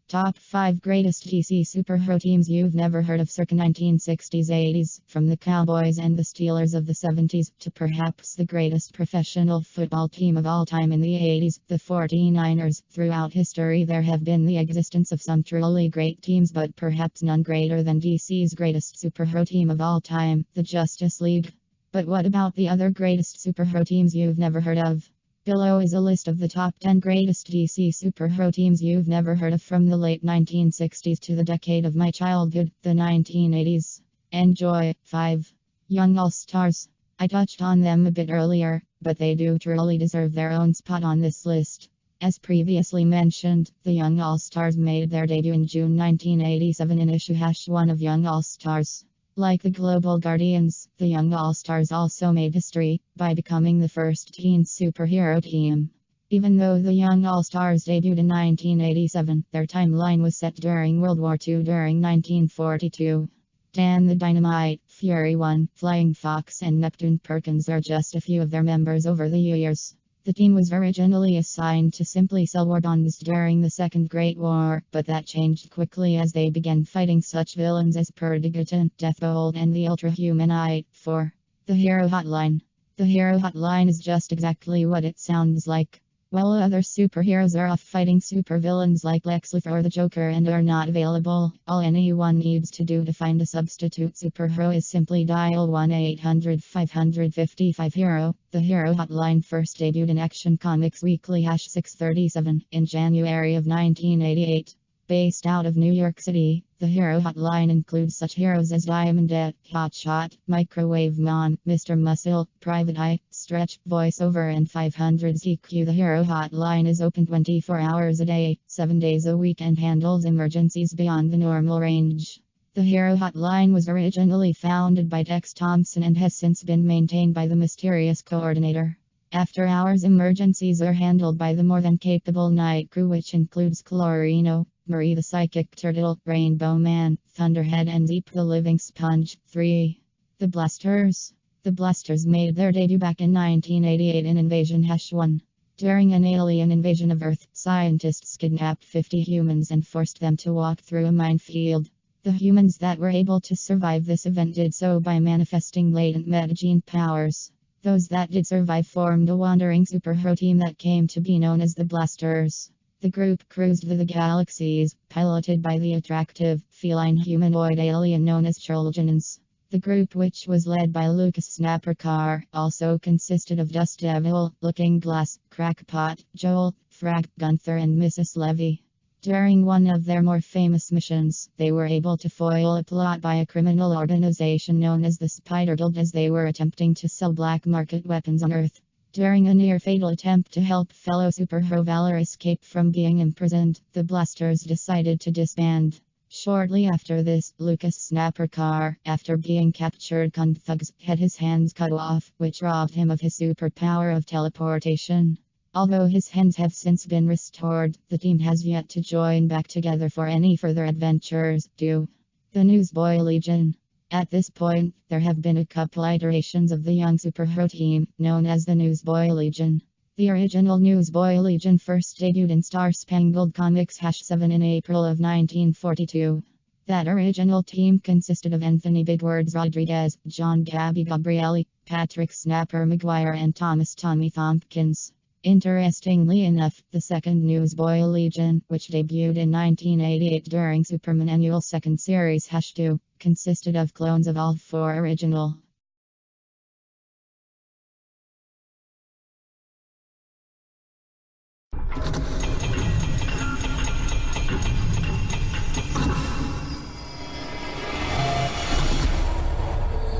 Top 5 Greatest DC Superhero Teams You've Never Heard of. Circa 1960s-80s. From the Cowboys and the Steelers of the 70s to perhaps the greatest professional football team of all time in the 80s, the 49ers. Throughout history there have been the existence of some truly great teams, but perhaps none greater than DC's greatest superhero team of all time, the Justice League. But what about the other greatest superhero teams you've never heard of? Below is a list of the top 10 greatest DC superhero teams you've never heard of from the late 1960s to the decade of my childhood, the 1980s. Enjoy. 5. Young All-Stars. I touched on them a bit earlier, but they do truly deserve their own spot on this list. As previously mentioned, the Young All-Stars made their debut in June 1987 in issue #1 of Young All-Stars. Like the Global Guardians, the Young All-Stars also made history by becoming the first teen superhero team. Even though the Young All-Stars debuted in 1987, their timeline was set during World War II during 1942. Dan the Dynamite, Fury 1, Flying Fox and Neptune Perkins are just a few of their members over the years. The team was originally assigned to simply sell war bonds during the Second Great War, but that changed quickly as they began fighting such villains as Perdigoton, Deathbolt and the Ultra-Humanite. 4. The Hero Hotline. The Hero Hotline is just exactly what it sounds like. While other superheroes are off fighting supervillains like Lex Luthor or the Joker and are not available, all anyone needs to do to find a substitute superhero is simply dial 1-800-555-HERO. The Hero Hotline first debuted in Action Comics Weekly #637 in January of 1988. Based out of New York City, the Hero Hotline includes such heroes as Diamondette, Hotshot, Microwave Man, Mr. Muscle, Private Eye, Stretch, Voiceover and 500 ZQ. The Hero Hotline is open 24 hours a day, 7 days a week and handles emergencies beyond the normal range. The Hero Hotline was originally founded by Tex Thompson and has since been maintained by the mysterious coordinator. After-hours emergencies are handled by the more than capable night crew, which includes Colorino, Marie the Psychic Turtle, Rainbow Man, Thunderhead and Zeep the Living Sponge. 3. The Blasters. The Blasters made their debut back in 1988 in Invasion #1. During an alien invasion of Earth, scientists kidnapped 50 humans and forced them to walk through a minefield. The humans that were able to survive this event did so by manifesting latent metagene powers. Those that did survive formed a wandering superhero team that came to be known as the Blasters. The group cruised the galaxies, piloted by the attractive, feline humanoid alien known as Children's. The group, which was led by Lucas Snappercar, also consisted of Dust Devil, Looking Glass, Crackpot, Joel, Frag, Gunther and Mrs. Levy. During one of their more famous missions, they were able to foil a plot by a criminal organization known as the Spider Guild as they were attempting to sell black market weapons on Earth. During a near-fatal attempt to help fellow superhero Valor escape from being imprisoned, the Blasters decided to disband. Shortly after this, Lucas Snappercar, after being captured, thugs had his hands cut off, which robbed him of his superpower of teleportation. Although his hands have since been restored, the team has yet to join back together for any further adventures. 2. The Newsboy Legion. At this point, there have been a couple iterations of the young superhero team, known as the Newsboy Legion. The original Newsboy Legion first debuted in Star Spangled Comics #7 in April of 1942. That original team consisted of Anthony Bigwords Rodriguez, John Gabby Gabrielli, Patrick Snapper McGuire and Thomas Tommy Thompkins. Interestingly enough, the second Newsboy Legion, which debuted in 1988 during Superman Annual 2nd Series #2, consisted of clones of all 4 original.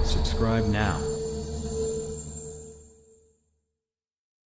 Subscribe now.